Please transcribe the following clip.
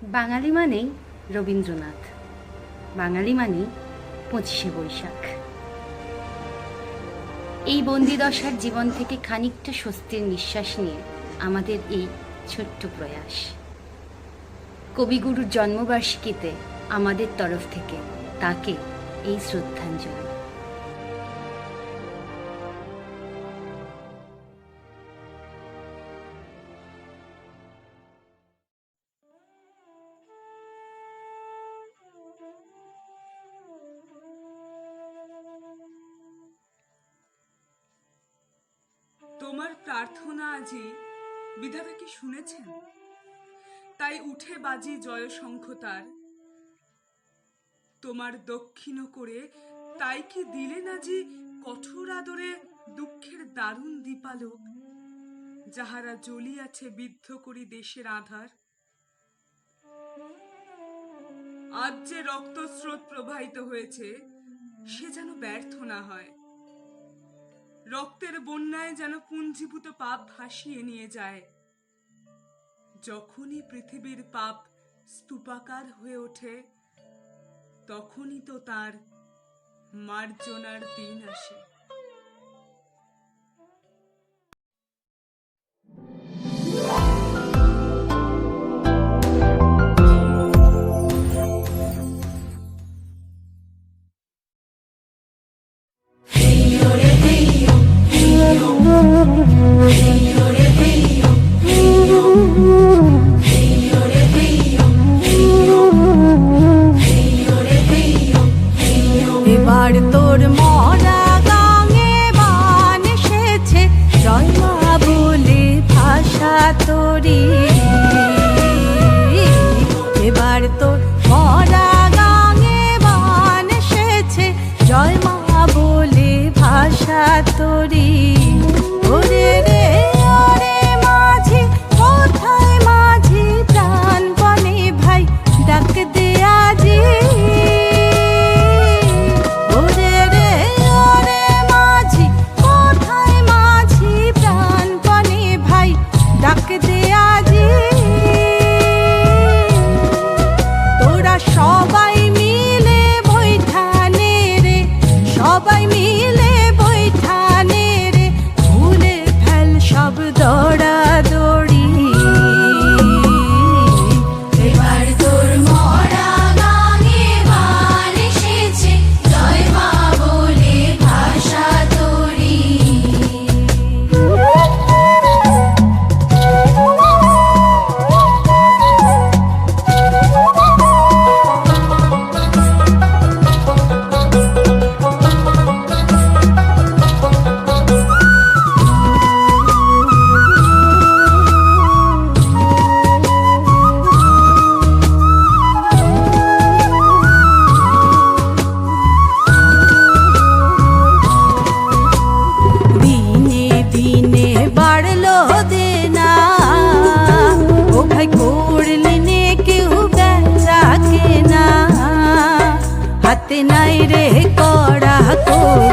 বাঙালি মানেই রবীন্দ্রনাথ, বাঙালি মানেই ২৫শে বৈশাখ। এই বন্দিদশার জীবন থেকে খানিকটা স্বস্তির নিঃশ্বাস নিয়ে আমাদের এই ছোট্ট প্রয়াস। কবিগুরুর জন্মবার্ষিকীতে আমাদের তরফ থেকে তাকে এই শ্রদ্ধাঞ্জলি। তোমার প্রার্থনা আজি বিধাতা কি শুনেছেন? তাই উঠে বাজি জয় শঙ্খ তার। তোমার দক্ষিণ করে তাই কি দিলেন আজি কঠোর আদরে দুঃখের দারুণ দীপালোক, যাহারা জ্বলিয়াছে বিদ্ধ করি দেশের আধার। আজ যে রক্তস্রোত প্রবাহিত হয়েছে সে যেন ব্যর্থ না হয়। রক্তের বন্যায় যেন পুঞ্জীভূত পাপ ভাসিয়ে নিয়ে যায়। যখনই পৃথিবীর পাপ স্তূপাকার হয়ে ওঠে, তখনই তো তার মার্জনার দিন আসে। এবার তোর মরা গাঙে বান এসেছে, জয় মা বলে ভাষা তোরি। এবার তোর মরা গাঙে বান এসেছে, জয় মা বলে ভাষা তোরি। ওরে রে ওরে মাঝি, কোথায় মাঝি প্রাণ বনে ভাই, ডাক দে আজি। সবাই মিলে বৈঠানে রে, সবাই মিলে বৈঠানে রে, ভুলে ফেল সব দৌড়াদৌড়ি। এবার তোর মরা গাঙে বান এসেছে, জয় মা বলে ভাষা তোরি। হাতে নাই রে কড়া কড়ি।